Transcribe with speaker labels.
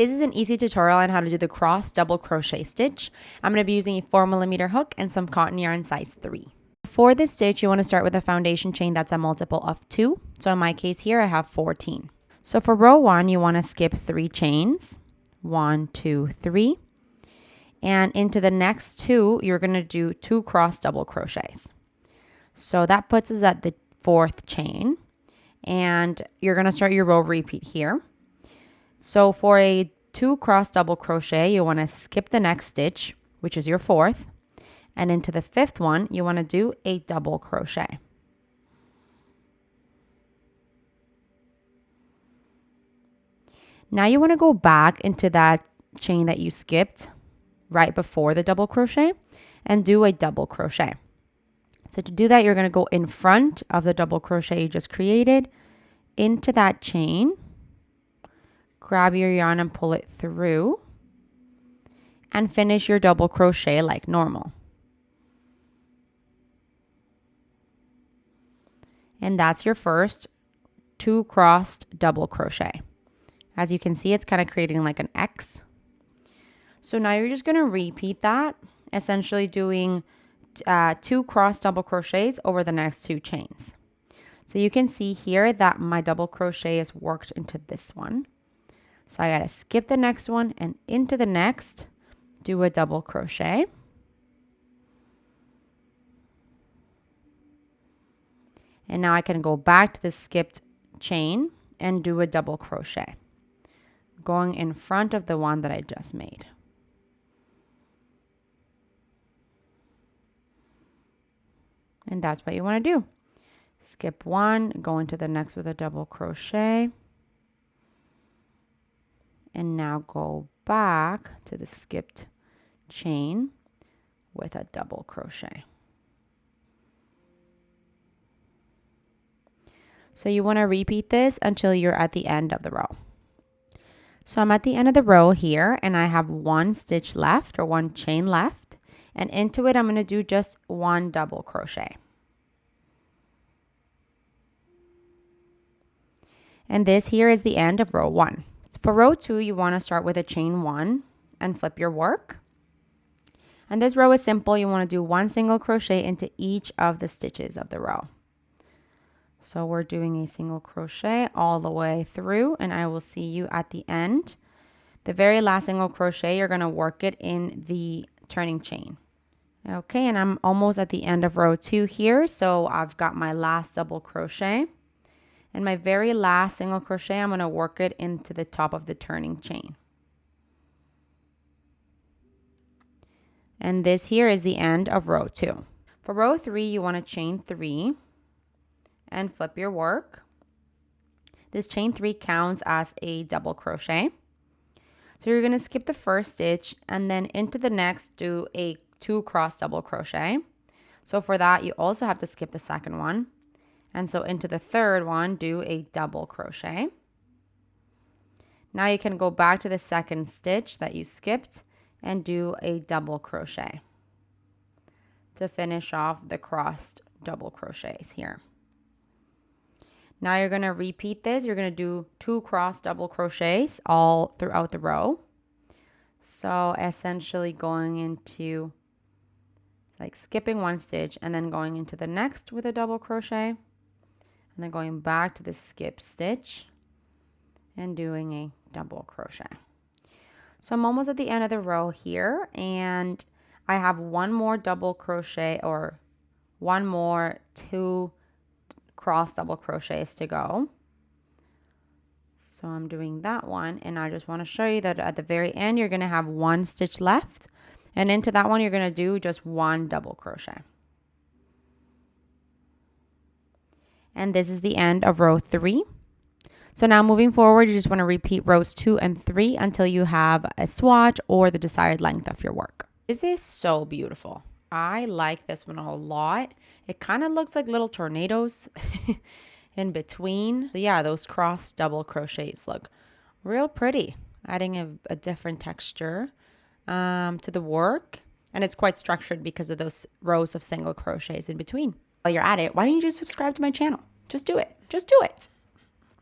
Speaker 1: This is an easy tutorial on how to do the cross double crochet stitch. I'm going to be using a 4mm hook and some cotton yarn size 3. For this stitch, you want to start with a foundation chain that's a multiple of 2. So in my case here, I have 14. So for row 1, you want to skip 3 chains. 1, 2, 3. And into the next 2, you're going to do 2 cross double crochets. So that puts us at the 4th chain. And you're going to start your row repeat here. So for a 2 cross double crochet, you want to skip the next stitch, which is your 4th. And into the 5th one, you want to do a double crochet. Now you want to go back into that chain that you skipped right before the double crochet and do a double crochet. So to do that, you're going to go in front of the double crochet you just created into that chain. Grab your yarn and pull it through and finish your double crochet like normal. And that's your first 2 crossed double crochet. As you can see, it's kind of creating like an X. So now you're just going to repeat that, essentially doing 2 cross double crochets over the next 2 chains. So you can see here that my double crochet is worked into this one. So I got to skip the next one and into the next, do a double crochet. And now I can go back to the skipped chain and do a double crochet, going in front of the one that I just made. And that's what you want to do. Skip one, go into the next with a double crochet. And now go back to the skipped chain with a double crochet. So you want to repeat this until you're at the end of the row. So I'm at the end of the row here and I have 1 stitch left or 1 chain left. And into it, I'm going to do just 1 double crochet. And this here is the end of row 1. So for row 2, you want to start with a chain 1 and flip your work. And this row is simple. You want to do 1 single crochet into each of the stitches of the row. So we're doing a single crochet all the way through, and I will see you at the end. The very last single crochet, you're going to work it in the turning chain. Okay, and I'm almost at the end of row 2 here. So I've got my last double crochet. And my very last single crochet, I'm going to work it into the top of the turning chain. And this here is the end of row 2. For row 3, you want to chain 3 and flip your work. This chain 3 counts as a double crochet. So you're going to skip the first stitch and then into the next do a 2 cross double crochet. So for that, you also have to skip the second one. And so into the third one, do a double crochet. Now you can go back to the second stitch that you skipped and do a double crochet to finish off the crossed double crochets here. Now you're going to repeat this. You're going to do 2 cross double crochets all throughout the row. So essentially going into like skipping 1 stitch and then going into the next with a double crochet. And then going back to the skip stitch and doing a double crochet. So I'm almost at the end of the row here and I have 1 more double crochet or 1 more 2 cross double crochets to go. So I'm doing that one and I just want to show you that at the very end you're going to have 1 stitch left and into that one you're going to do just 1 double crochet. And this is the end of row 3. So now moving forward, you just want to repeat rows 2 and 3 until you have a swatch or the desired length of your work. This is so beautiful. I like this one a lot. It kind of looks like little tornadoes in between. So yeah, those cross double crochets look real pretty, adding a different texture to the work. And it's quite structured because of those rows of single crochets in between. While you're at it, why don't you just subscribe to my channel? Just do it. Just do it.